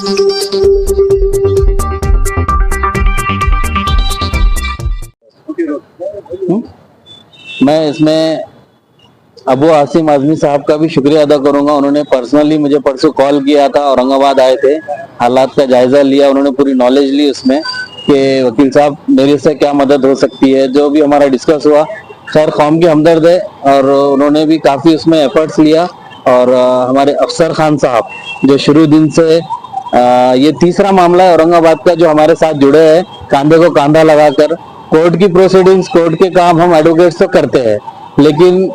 मैं इसमें अबू आसिम आजमी साहब का भी शुक्रिया अदा करूंगा। उन्होंने पर्सनली मुझे परसों कॉल किया था, औरंगाबाद आए थे, हालात का जायजा लिया, उन्होंने पूरी नॉलेज ली उसमें कि वकील साहब मेरे से क्या मदद हो सकती है। जो भी हमारा डिस्कस हुआ, खैर कौम के हमदर्द है और उन्होंने भी काफी उसमें एफर्ट्स लिया। और हमारे अफसर खान साहब जो शुरू दिन से ये तीसरा मामला है औरंगाबाद का जो हमारे साथ जुड़े हैं, कांधे को कांधा लगाकर। कोर्ट की प्रोसीडिंग्स, कोर्ट के काम हम एडवोकेट्स तो करते हैं, लेकिन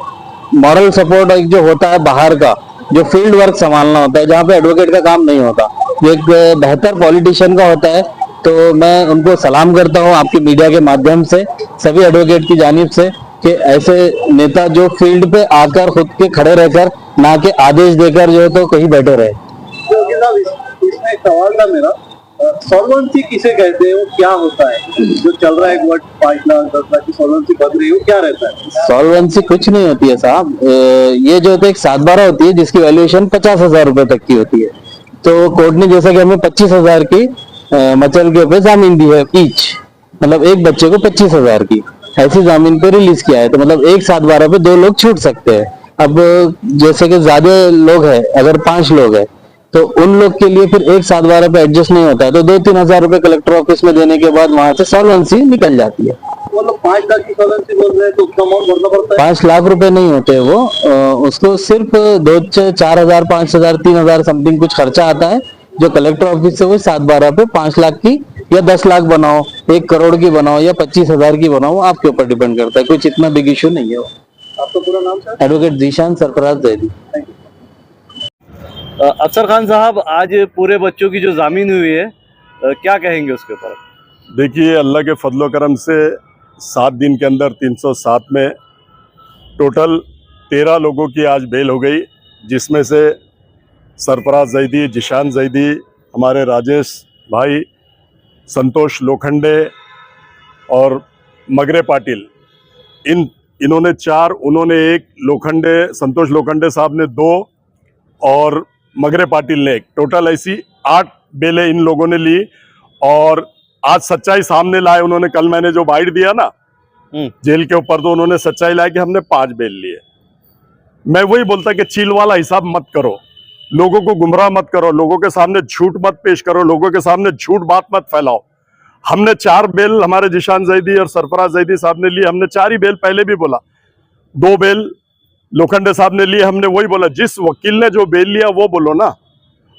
मॉरल सपोर्ट एक जो होता है बाहर का, जो फील्ड वर्क संभालना होता है, जहाँ पे एडवोकेट का काम नहीं होता, जो एक बेहतर पॉलिटिशियन का होता है। तो मैं उनको सलाम करता हूँ आपकी मीडिया के माध्यम से, सभी एडवोकेट की जानिब से, कि ऐसे नेता जो फील्ड पे आकर खुद के खड़े रहकर, ना कि आदेश देकर जो है तो कहीं बैठे रहे। इसमें एक सवाल था मेरा, सॉल्वेंसी किसे कहते हैं, वो क्या होता है? जो चल रहा है एक वर्ड 5 लाख 10 लाख की सॉल्वेंसी बढ़ रही है, वो क्या रहता है? सॉल्वेंसी कुछ नहीं होती है साहब। ये जो एक 7/12 होती है जिसकी वैल्यूएशन 50,000 रुपए तक की होती है। तो कोर्ट ने जैसा कि हमें 25,000 की मचल के ऊपर जामीन दी है ईच, मतलब एक बच्चे को 25,000 की ऐसी जामीन पे रिलीज किया है। तो मतलब एक 7/12 पे 2 लोग छूट सकते हैं। अब जैसे कि ज्यादा लोग हैं, अगर 5 लोग हैं तो उन लोग के लिए फिर एक 7/12 पे एडजस्ट नहीं होता है, तो 2-3 हजार रुपए कलेक्टर ऑफिस में देने के बाद वहां से सॉल्वेंसी निकल जाती है। मतलब 5 लाख की सॉल्वेंसी बोल रहे हैं तो उतना अमाउंट भरना पड़ता है? 5 लाख रुपए नहीं होते वो, उसको सिर्फ 2-4 हजार 5 हजार 3 हजार समथिंग कुछ खर्चा आता है, जो कलेक्टर ऑफिस से वो 7/12 पे 5 लाख की या 10 लाख बनाओ, 1 करोड़ की बनाओ या 25,000 की बनाओ, आपके ऊपर डिपेंड करता है। कुछ इतना बिग इशू नहीं है वो। आपका पूरा नाम सर? एडवोकेट जीशान सरफराज जैदी। अफसर खान साहब, आज पूरे बच्चों की जो जामीन हुई है, क्या कहेंगे उसके ऊपर? देखिए, अल्लाह के फजलो करम से 7 दिन के अंदर 307 में टोटल 13 लोगों की आज बेल हो गई, जिसमें से सरफराज जैदी, जिशान जैदी, हमारे राजेश भाई, संतोष लोखंडे और मगरे पाटिल, इन्होंने 4, उन्होंने 1, संतोष लोखंडे साहब ने 2 और मगरे पाटिल ने 1, टोटल ऐसी 8 बेलें इन लोगों ने ली। और आज सच्चाई सामने लाए उन्होंने। कल मैंने जो बाइट दिया ना जेल के ऊपर, तो उन्होंने सच्चाई लाई कि हमने 5 बेल लिए। मैं वही बोलता कि चील वाला हिसाब मत करो, लोगों को गुमराह मत करो, लोगों के सामने झूठ मत पेश करो, लोगों के सामने झूठ बात मत फैलाओ। हमने 4 बेल हमारे जिशान जैदी और सरफराज जैदी साहब ने ली। हमने 4 ही बेल पहले भी बोला, 2 बेल लोखंडे साहब ने लिए। हमने वही बोला, जिस वकील ने जो बेल लिया वो बोलो ना।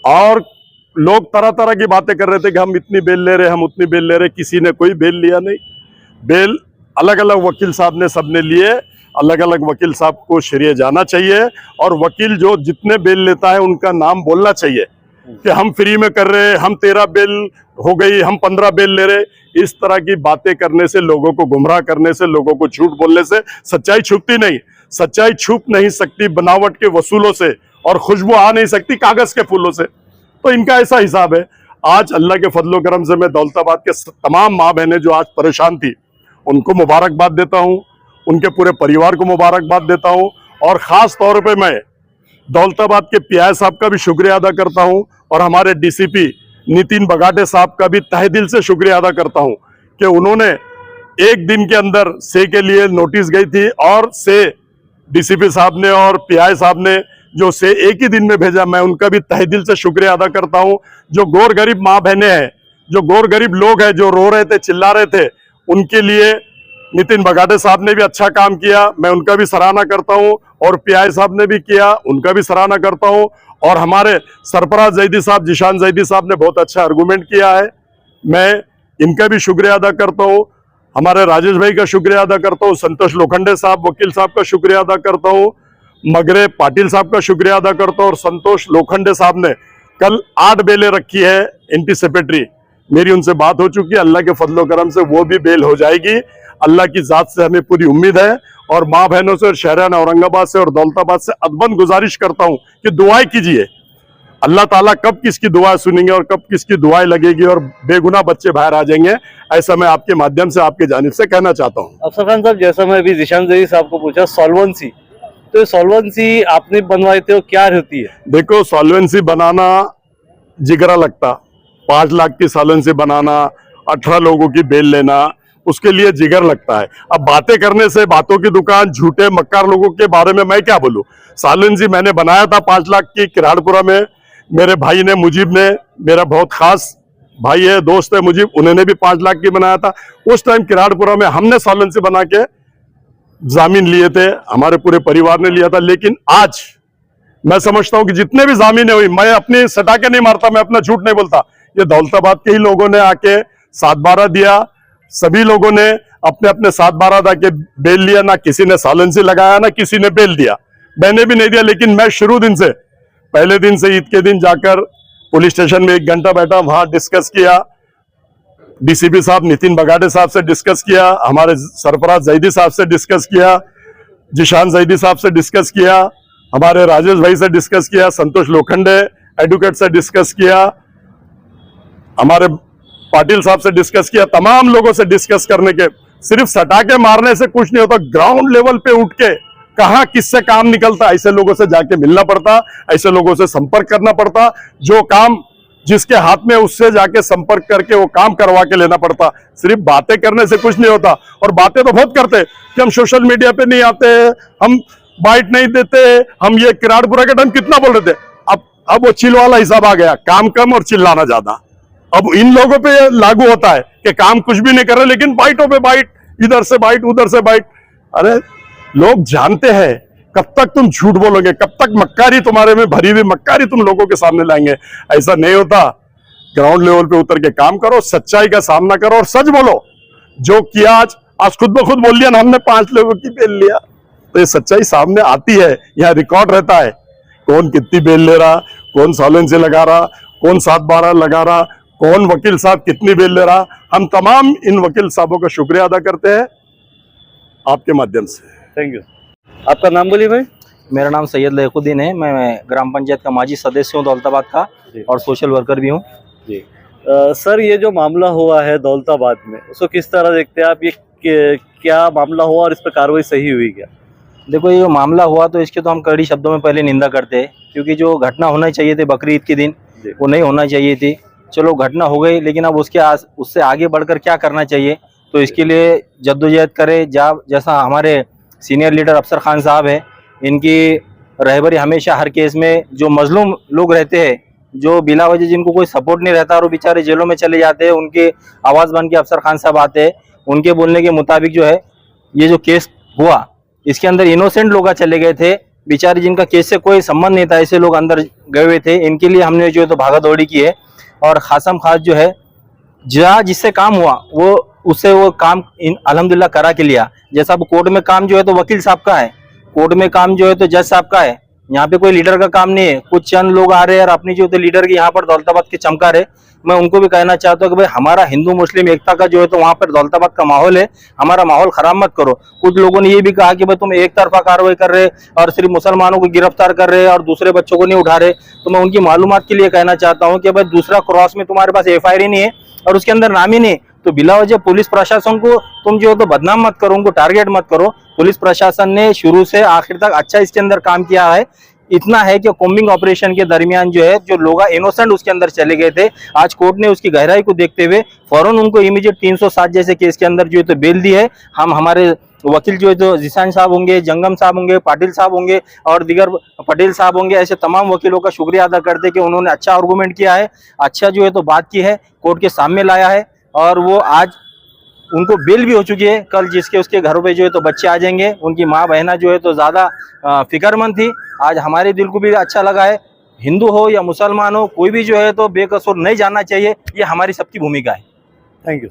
और लोग तरह तरह की बातें कर रहे थे कि हम इतनी बेल ले रहे, हम उतनी बेल ले रहे। किसी ने कोई बेल लिया नहीं। बेल अलग अलग वकील साहब ने सबने लिए। अलग अलग वकील साहब को शरीय जाना चाहिए, और वकील जो जितने बेल लेता है उनका नाम बोलना चाहिए कि हम फ्री में कर रहे, हम 13 बेल हो गई, हम 15 बेल ले रहे। इस तरह की बातें करने से, लोगों को गुमराह करने से, लोगों को झूठ बोलने से सच्चाई छुपती नहीं। सच्चाई छुप नहीं सकती बनावट के वसूलों से, और खुशबू आ नहीं सकती कागज के फूलों से। तो इनका ऐसा हिसाब है। आज अल्लाह के फजलो करम से मैं दौलताबाद के तमाम माँ बहनें जो आज परेशान थी, उनको मुबारकबाद देता हूँ, उनके पूरे परिवार को मुबारकबाद देता हूँ। और ख़ास तौर पे मैं दौलताबाद के पीआई साहब का भी शुक्रिया अदा करता हूँ, और हमारे डीसीपी नितिन बगाटे साहब का भी तहे दिल से शुक्रिया अदा करता हूँ कि उन्होंने 1 दिन के अंदर से के लिए नोटिस गई थी, और से डीसीपी साहब ने और पीआई साहब ने जो से एक ही दिन में भेजा। मैं उनका भी तहे दिल से शुक्रिया अदा करता हूं। जो गौर गरीब माँ बहनें हैं, जो गौर गरीब लोग हैं, जो रो रहे थे, चिल्ला रहे थे, उनके लिए नितिन बगाटे साहब ने भी अच्छा काम किया, मैं उनका भी सराहना करता हूं। और पीआई साहब ने भी किया, उनका भी सराहना करता हूं। और हमारे सरफराज जैदी साहब, जिशान जैदी साहब ने बहुत अच्छा आर्गूमेंट किया है, मैं इनका भी शुक्रिया अदा करता हूँ। हमारे राजेश भाई का शुक्रिया अदा करता हूँ, संतोष लोखंडे साहब वकील साहब का शुक्रिया अदा करता हूँ, मगरे पाटिल साहब का शुक्रिया अदा करता हूँ। और संतोष लोखंडे साहब ने कल 8 बेलें रखी है एंटीसिपेटरी। मेरी उनसे बात हो चुकी है, अल्लाह के फजलो करम से वो भी बेल हो जाएगी। अल्लाह की जात से हमें पूरी उम्मीद है। और माँ बहनों से और शहरान औरंगाबाद से और दौलताबाद से अदबन गुजारिश करता हूँ कि दुआएं कीजिए। अल्लाह ताला कब किसकी दुआ सुनेंगे और कब किसकी दुआएं लगेगी और बेगुनाह बच्चे बाहर आ जाएंगे, ऐसा मैं आपके माध्यम से, आपके जानिब से कहना चाहता हूँ। अफसर खान साहब, जैसा मैं अभी जिशान जैदी साहब को पूछा सॉल्वेंसी, तो सॉल्वेंसी आपने बनवाई थी, क्या होती है? देखो, सॉल्वेंसी बनाना जिगरा लगता। 5 लाख की सालेंसी बनाना, 18 लोगों की बेल लेना, उसके लिए जिगर लगता है। अब बातें करने से, बातों की दुकान, झूठे मक्कार लोगों के बारे में मैं क्या बोलूं। सालेंसी मैंने बनाया था 5 लाख की किराड़पुरा में, मेरे भाई ने, मुजीब ने, मेरा बहुत खास भाई है, दोस्त है मुजीब, उन्होंने भी 5 लाख की बनाया था। उस टाइम किराड़पुरा में हमने सालेंसी बना के जामीन लिए थे, हमारे पूरे परिवार ने लिया था। लेकिन आज मैं समझता हूं कि जितने भी जामीनें हुई, मैं अपनी सटा के नहीं मारता, मैं अपना झूठ नहीं बोलता, ये दौलताबाद के ही लोगों ने आके 7/12 दिया। सभी लोगों ने अपने अपने 7/12 दा के बेल लिया, ना किसी ने सालेंसी लगाया, ना किसी ने बेल दिया, मैंने भी नहीं दिया। लेकिन मैं शुरू दिन से, पहले दिन से ईद के दिन जाकर पुलिस स्टेशन में 1 घंटा बैठा, वहां डिस्कस किया, डीसीपी साहब नितिन बगाटे साहब से डिस्कस किया, हमारे सरफराज जैदी साहब से डिस्कस किया, जिशान जैदी साहब से डिस्कस किया, हमारे राजेश भाई से डिस्कस किया, संतोष लोखंडे एडवोकेट से डिस्कस किया, हमारे पाटिल साहब से डिस्कस किया। तमाम लोगों से डिस्कस करने के, सिर्फ सटा के मारने से कुछ नहीं होता, ग्राउंड लेवल पे उठ के कहां किससे काम निकलता, ऐसे लोगों से जाके मिलना पड़ता, ऐसे लोगों से संपर्क करना पड़ता, जो काम जिसके हाथ में उससे जाके संपर्क करके वो काम करवा के लेना पड़ता। सिर्फ बातें करने से कुछ नहीं होता। और बातें तो बहुत करते कि हम सोशल मीडिया पे नहीं आते, हम बाइट नहीं देते, हम ये किराड़पुरा के टाइम कितना बोल रहे थे। अब वो चिल वाला हिसाब आ गया, काम कम और चिल्लाना ज्यादा। अब इन लोगों पे लागू होता है कि काम कुछ भी नहीं कर रहे, लेकिन बाइटों पे बाइट, इधर से बाइट, उधर से बाइट। अरे लोग जानते हैं कब तक तुम झूठ बोलोगे, कब तक मक्कारी तुम्हारे में भरी हुई मक्कारी तुम लोगों के सामने लाएंगे। ऐसा नहीं होता। ग्राउंड लेवल पे उतर के काम करो, सच्चाई का सामना करो और सच बोलो। जो किया आज खुद ब खुद बोल लिया ना, हमने 5 लोगों की बेल लिया, तो ये सच्चाई सामने आती है, यहाँ रिकॉर्ड रहता है कौन कितनी बेल ले रहा, कौन सालेंसी लगा रहा, कौन 7/12 लगा रहा, कौन वकील साहब कितनी बेल ले रहा। हम तमाम इन वकील साहबों का शुक्रिया अदा करते हैं आपके माध्यम से। Thank you. आपका नाम बोलिए भाई। मेरा नाम सैयद लैकुद्दीन है। मैं ग्राम पंचायत का माजी सदस्य हूँ दौलताबाद का, और सोशल वर्कर भी हूँ जी। सर, ये जो मामला हुआ है दौलताबाद में, उसको किस तरह देखते हैं आप? ये क्या मामला हुआ और इस पर कार्रवाई सही हुई क्या? देखो, ये मामला हुआ तो इसके तो हम कड़ी शब्दों में पहले निंदा करते हैं, क्योंकि जो घटना होना चाहिए थी बकरी ईद के दिन, वो नहीं होना चाहिए थी। चलो घटना हो गई, लेकिन अब उससे आगे बढ़कर क्या करना चाहिए, तो इसके लिए जद्दोजहद करें। जैसा हमारे सीनियर लीडर अफसर खान साहब है, इनकी रहबरी हमेशा हर केस में जो मजलूम लोग रहते हैं, जो बिला वजह जिनको कोई सपोर्ट नहीं रहता और वो बेचारे जेलों में चले जाते हैं, उनके आवाज़ बन के अफसर खान साहब आते हैं। उनके बोलने के मुताबिक जो है ये जो केस हुआ, इसके अंदर इनोसेंट लोग चले गए थे, बेचारे जिनका केस से कोई संबंध नहीं था, ऐसे लोग अंदर गए हुए थे। इनके लिए हमने जो है तो भागा दौड़ी की है, और खासम खास जो है जहाँ जिससे काम हुआ उससे वो काम अल्हम्दुलिल्लाह करा के लिया। जैसा अब कोर्ट में काम जो है तो वकील साहब का है, कोर्ट में काम जो है तो जज साहब का है, यहाँ पे कोई लीडर का काम नहीं है। कुछ चंद लोग आ रहे हैं और अपनी जो लीडर की यहाँ पर दौलताबाद के चमका रहे। मैं उनको भी कहना चाहता हूँ कि भाई हमारा हिंदू मुस्लिम एकता का जो है तो वहाँ पर दौलताबाद का माहौल है, हमारा माहौल खराब मत करो। कुछ लोगों ने ये भी कहा कि भाई तुम एक तरफा कार्रवाई कर रहे और सिर्फ मुसलमानों को गिरफ्तार कर रहे और दूसरे बच्चों को नहीं उठा रहे। तो मैं उनकी मालूमात के लिए कहना चाहता हूँ कि भाई दूसरा क्रॉस में तुम्हारे पास FIR ही नहीं है और उसके अंदर नाम ही नहीं, तो बिला वजह पुलिस प्रशासन को तुम जो है तो बदनाम मत करो, उनको टारगेट मत करो। पुलिस प्रशासन ने शुरू से आखिर तक अच्छा इसके अंदर काम किया है। इतना है कि कॉम्बिंग ऑपरेशन के दरमियान जो है जो लोग इनोसेंट उसके अंदर चले गए थे, आज कोर्ट ने उसकी गहराई को देखते हुए फौरन उनको इमीडिएट 307 जैसे केस के अंदर जो है तो बेल दी है। हम हमारे वकील जो है तो जिशान साहब होंगे, जंगम साहब होंगे, पाटिल साहब होंगे और दीगर पटेल साहब होंगे, ऐसे तमाम वकीलों का शुक्रिया अदा करते हैं कि उन्होंने अच्छा आर्गूमेंट किया है, अच्छा जो है तो बात की है, कोर्ट के सामने लाया है, और वो आज उनको बेल भी हो चुकी है। कल जिसके उसके घरों पे जो है तो बच्चे आ जाएंगे, उनकी माँ बहना जो है तो ज़्यादा फिक्रमंद थी। आज हमारे दिल को भी अच्छा लगा है। हिंदू हो या मुसलमान हो, कोई भी जो है तो बेकसूर नहीं जाना चाहिए, ये हमारी सबकी भूमिका है। Thank you.